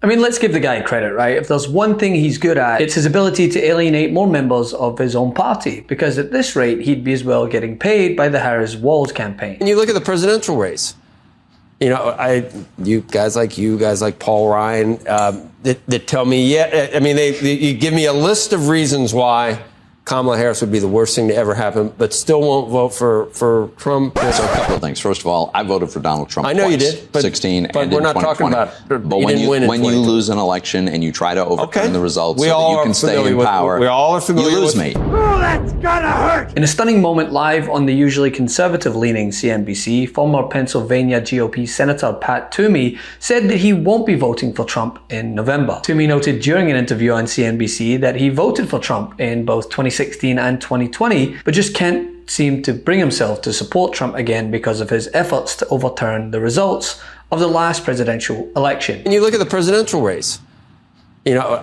I mean, let's give the guy credit, right? If there's one thing he's good at, it's his ability to alienate more members of his own party, because at this rate, he'd be as well getting paid by the Harris-Walz campaign. And you look at the presidential race, you know, guys like Paul Ryan, that tell me, yeah, I mean, you give me a list of reasons why Kamala Harris would be the worst thing to ever happen, but still won't vote for Trump. So a couple of things. First of all, I voted for Donald Trump. I know twice, you did, but 16 but and we're in not 2020. talking about. But when you lose an election and you try to overturn the results so that you can stay in power, we all are familiar you lose with me. Oh, that's gonna hurt! In a stunning moment live on the usually conservative-leaning CNBC, former Pennsylvania GOP Senator Pat Toomey said that he won't be voting for Trump in November. Toomey noted during an interview on CNBC that he voted for Trump in both 2016 and 2020, but just can't seem to bring himself to support Trump again because of his efforts to overturn the results of the last presidential election. And you look at the presidential race, you know,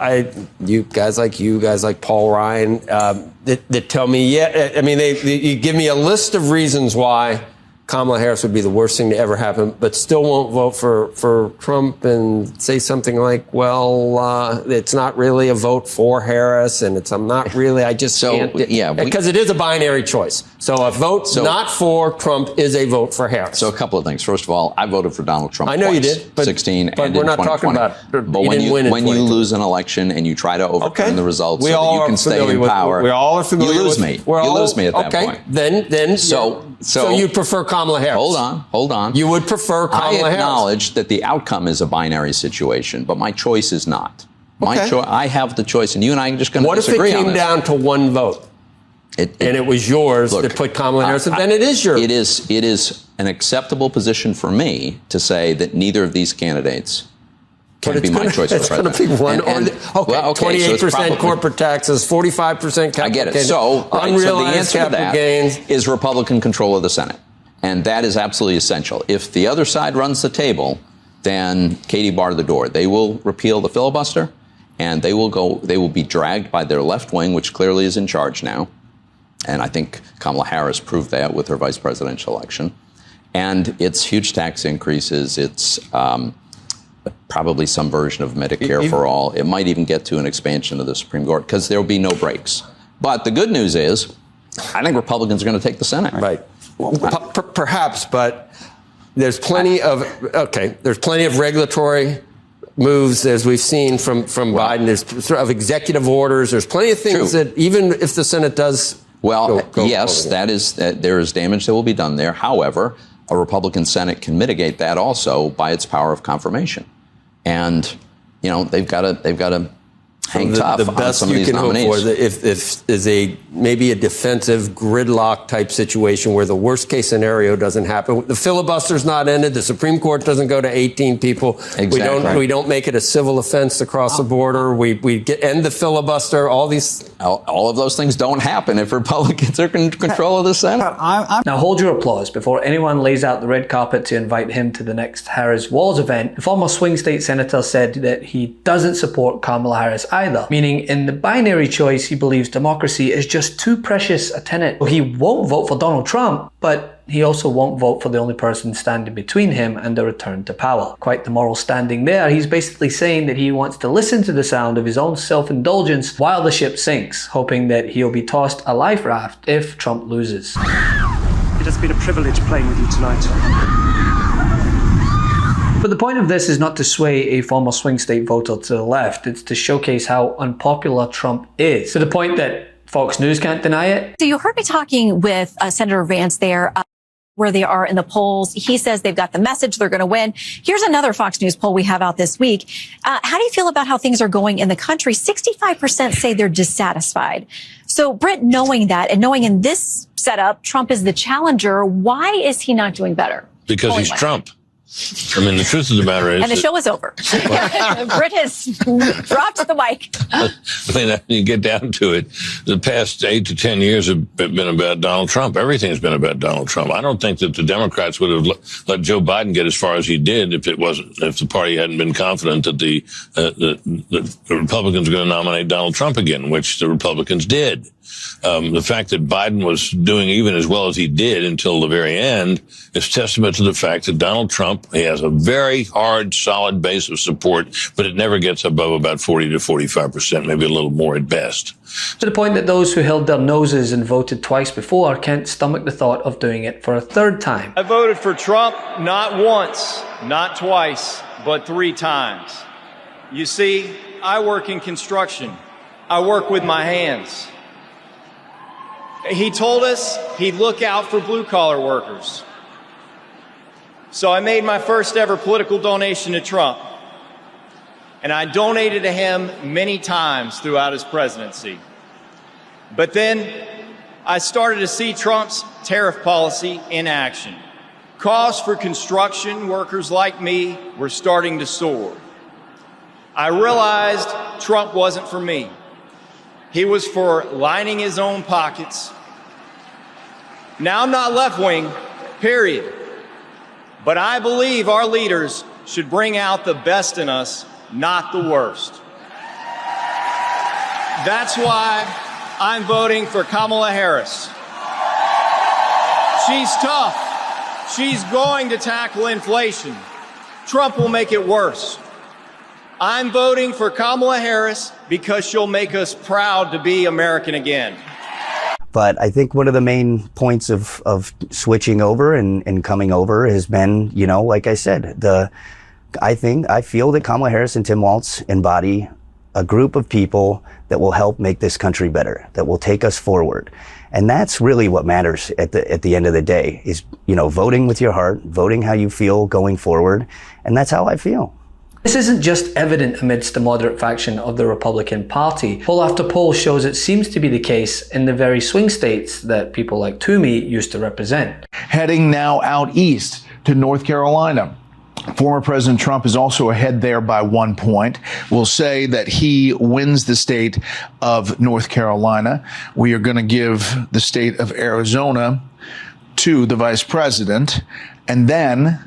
guys like Paul Ryan, that tell me, yeah, I mean, you give me a list of reasons why Kamala Harris would be the worst thing to ever happen, but still won't vote for Trump, and say something like, well, it's not really a vote for Harris, and I'm not really, I just can't. Yeah, because it is a binary choice. So a vote not for Trump is a vote for Harris. So a couple of things. First of all, I voted for Donald Trump. I know twice, you did, but 16 but and we're in not 2020. talking about. But when you lose an election and you try to overturn the results so that you can stay in power, we all are familiar you lose me. You lose me at that point. Then so you prefer Kamala Harris. Hold on. You would prefer Kamala Harris. I acknowledge that the outcome is a binary situation, but my choice is not. I have the choice, and you and I are just going to disagree on this. What if it came down to one vote, and it was yours that put Kamala Harris, then it is yours. It is an acceptable position for me to say that neither of these candidates can be my choice for president. It's going to be one. 28% corporate taxes, 45% capital gains. I get it. So the answer to that is Republican control of the Senate. And that is absolutely essential. If the other side runs the table, then Katie barred the door. They will repeal the filibuster, and they will be dragged by their left wing, which clearly is in charge now. And I think Kamala Harris proved that with her vice presidential election. And it's huge tax increases. It's probably some version of Medicare for all. It might even get to an expansion of the Supreme Court, because there will be no breaks. But the good news is, I think Republicans are going to take the Senate. Right. Well, perhaps, but there's plenty of regulatory moves, as we've seen from Biden. There's sort of executive orders. There's plenty of things that even if the Senate does. Well, yes, there is damage that will be done there. However, a Republican Senate can mitigate that also by its power of confirmation, and you know they've got to hang tough on some of these nominees. The best you can hope for is maybe a defensive gridlock type situation where the worst case scenario doesn't happen. The filibuster's not ended. The Supreme Court doesn't go to 18 people. Exactly. We don't make it a civil offense to cross the border. We end the filibuster. All of those things don't happen if Republicans are in control of the Senate. Now hold your applause before anyone lays out the red carpet to invite him to the next Harris-Walz event. The former swing state senator said that he doesn't support Kamala Harris either, meaning in the binary choice he believes democracy is just too precious a tenet. He won't vote for Donald Trump, but he also won't vote for the only person standing between him and the return to power. Quite the moral standing there. He's basically saying that he wants to listen to the sound of his own self-indulgence while the ship sinks, hoping that he'll be tossed a life raft if Trump loses. It has been a privilege playing with you tonight. But the point of this is not to sway a former swing state voter to the left. It's to showcase how unpopular Trump is, to the point that Fox News can't deny it. So you heard me talking with Senator Vance there, where they are in the polls. He says they've got the message, they're going to win. Here's another Fox News poll we have out this week. How do you feel about how things are going in the country? 65% say they're dissatisfied. So Britt, knowing that and knowing in this setup, Trump is the challenger, why is he not doing better? Because he's Trump. I mean, the truth of the matter is... And the show is over. Britt has dropped the mic. I mean, you get down to it, the past 8 to 10 years have been about Donald Trump. Everything's been about Donald Trump. I don't think that the Democrats would have let Joe Biden get as far as he did if the party hadn't been confident that the Republicans were going to nominate Donald Trump again, which the Republicans did. The fact that Biden was doing even as well as he did until the very end is testament to the fact that Donald Trump, he has a very hard, solid base of support, but it never gets above about 40 to 45%, maybe a little more at best. To the point that those who held their noses and voted twice before can't stomach the thought of doing it for a third time. I voted for Trump not once, not twice, but 3 times. You see, I work in construction. I work with my hands. He told us he'd look out for blue-collar workers. So I made my first ever political donation to Trump. And I donated to him many times throughout his presidency. But then I started to see Trump's tariff policy in action. Costs for construction workers like me were starting to soar. I realized Trump wasn't for me. He was for lining his own pockets. Now, I'm not left-wing, period. But I believe our leaders should bring out the best in us, not the worst. That's why I'm voting for Kamala Harris. She's tough. She's going to tackle inflation. Trump will make it worse. I'm voting for Kamala Harris because she'll make us proud to be American again. But I think one of the main points of switching over and coming over has been, you know, like I said, I feel that Kamala Harris and Tim Walz embody a group of people that will help make this country better, that will take us forward. And that's really what matters at the end of the day is, you know, voting with your heart, voting how you feel going forward. And that's how I feel. This isn't just evident amidst the moderate faction of the Republican Party. Poll after poll shows it seems to be the case in the very swing states that people like Toomey used to represent. Heading now out east to North Carolina. Former President Trump is also ahead there by 1 point. We'll say that he wins the state of North Carolina. We are going to give the state of Arizona to the vice president. And then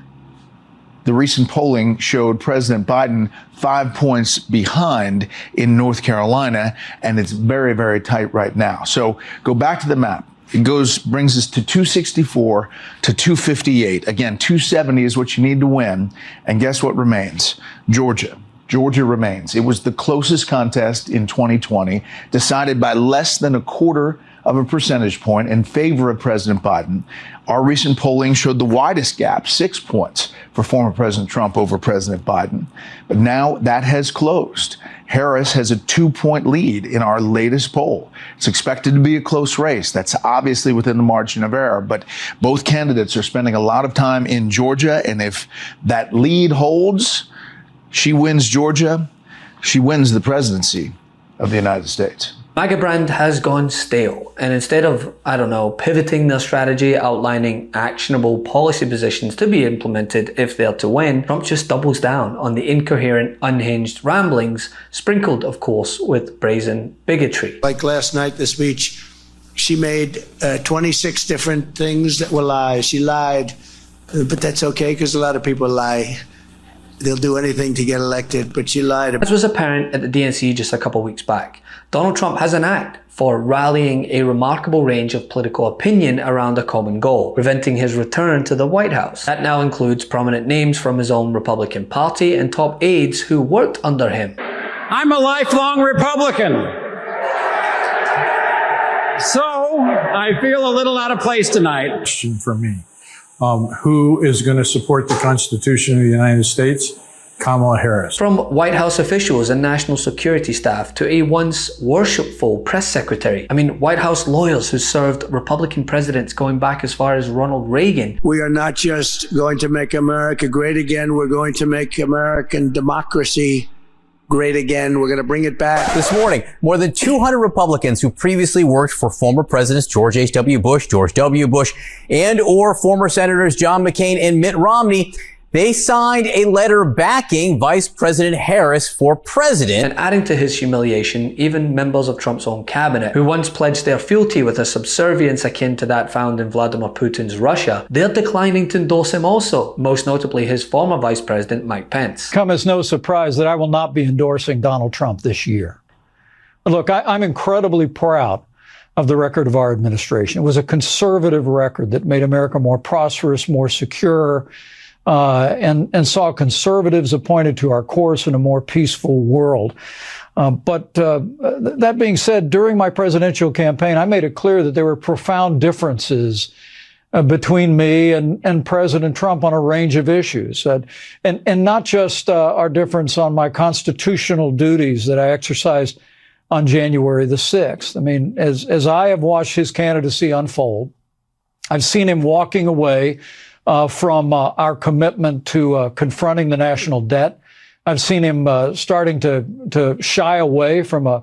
the recent polling showed President Biden 5 points behind in North Carolina, and it's very, very tight right now. So go back to the map. It brings us to 264 to 258. Again, 270 is what you need to win. And guess what remains? Georgia. Georgia remains. It was the closest contest in 2020, decided by less than 1/4 of a percentage point in favor of President Biden. Our recent polling showed the widest gap, 6 points for former President Trump over President Biden. But now that has closed. Harris has a 2-point lead in our latest poll. It's expected to be a close race. That's obviously within the margin of error, but both candidates are spending a lot of time in Georgia. And if that lead holds, she wins Georgia, she wins the presidency of the United States. MAGA brand has gone stale, and instead of, pivoting their strategy, outlining actionable policy positions to be implemented if they're to win, Trump just doubles down on the incoherent, unhinged ramblings, sprinkled, of course, with brazen bigotry. Like last night, the speech, she made 26 different things that were lies. She lied, but that's okay because a lot of people lie. They'll do anything to get elected, but she lied. As was apparent at the DNC just a couple weeks back, Donald Trump has an knack for rallying a remarkable range of political opinion around a common goal, preventing his return to the White House. That now includes prominent names from his own Republican Party and top aides who worked under him. I'm a lifelong Republican, so I feel a little out of place tonight. Question for me. Who is going to support the Constitution of the United States? Kamala Harris. From White House officials and national security staff to a once worshipful press secretary. White House lawyers who served Republican presidents going back as far as Ronald Reagan. We are not just going to make America great again. We're going to make American democracy great again. We're going to bring it back. This morning, more than 200 Republicans who previously worked for former Presidents George H.W. Bush, George W. Bush, and or former Senators John McCain and Mitt Romney, they signed a letter backing Vice President Harris for president. And adding to his humiliation, even members of Trump's own cabinet, who once pledged their fealty with a subservience akin to that found in Vladimir Putin's Russia, they're declining to endorse him also, most notably his former Vice President Mike Pence. Come as no surprise that I will not be endorsing Donald Trump this year. Look, I'm incredibly proud of the record of our administration. It was a conservative record that made America more prosperous, more secure, and saw conservatives appointed to our course in a more peaceful world. But that being said, during my presidential campaign, I made it clear that there were profound differences between me and President Trump on a range of issues, and not just our difference on my constitutional duties that I exercised on January the 6th. I mean, as I have watched his candidacy unfold, I've seen him walking away from our commitment to confronting the national debt. I've seen him starting to shy away from a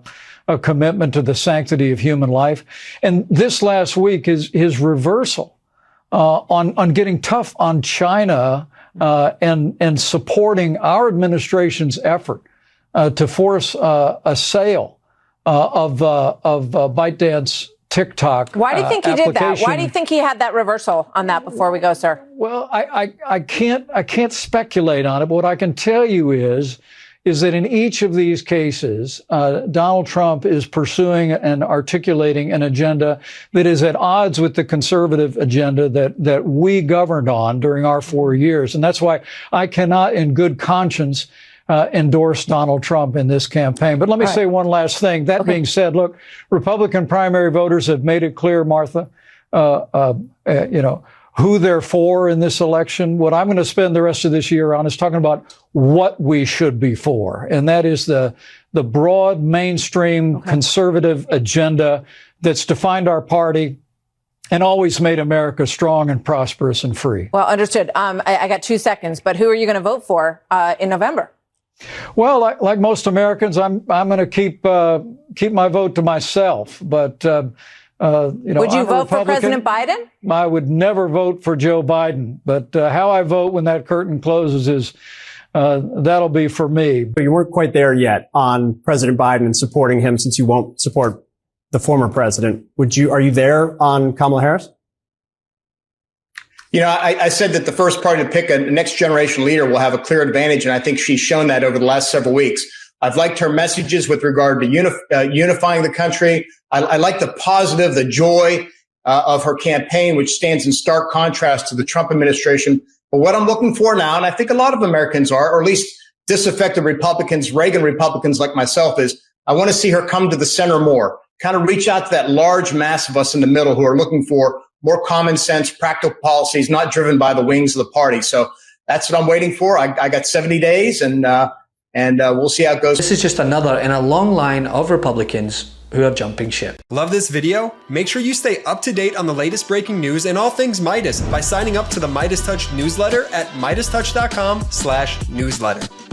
commitment to the sanctity of human life. And this last week, his reversal on getting tough on China and supporting our administration's effort to force a sale of ByteDance TikTok. Why do you think he did that? Why do you think he had that reversal on that before we go, sir? Well, I can't speculate on it, but what I can tell you is that in each of these cases, Donald Trump is pursuing and articulating an agenda that is at odds with the conservative agenda that we governed on during our 4 years. And that's why I cannot in good conscience endorse Donald Trump in this campaign. But let me say one last thing. That being said, look, Republican primary voters have made it clear, Martha, who they're for in this election. What I'm going to spend the rest of this year on is talking about what we should be for. And that is the broad mainstream conservative agenda that's defined our party and always made America strong and prosperous and free. Well, understood. I got 2 seconds, but who are you going to vote for in November? Well, like most Americans, I'm going to keep my vote to myself. But would you vote for President Biden? I would never vote for Joe Biden. But how I vote when that curtain closes is that'll be for me. But you weren't quite there yet on President Biden and supporting him, since you won't support the former president. Are you there on Kamala Harris? You know, I said that the first party to pick a next generation leader will have a clear advantage, and I think she's shown that over the last several weeks. I've liked her messages with regard to unifying the country. I like the positive, the joy of her campaign, which stands in stark contrast to the Trump administration. But what I'm looking for now, and I think a lot of Americans are, or at least disaffected Republicans, Reagan Republicans like myself, is I want to see her come to the center more, kind of reach out to that large mass of us in the middle who are looking for more common sense, practical policies, not driven by the wings of the party. So that's what I'm waiting for. I got 70 days, and we'll see how it goes. This is just another in a long line of Republicans who are jumping ship. Love this video? Make sure you stay up to date on the latest breaking news and all things Midas by signing up to the MeidasTouch newsletter at MeidasTouch.com/newsletter.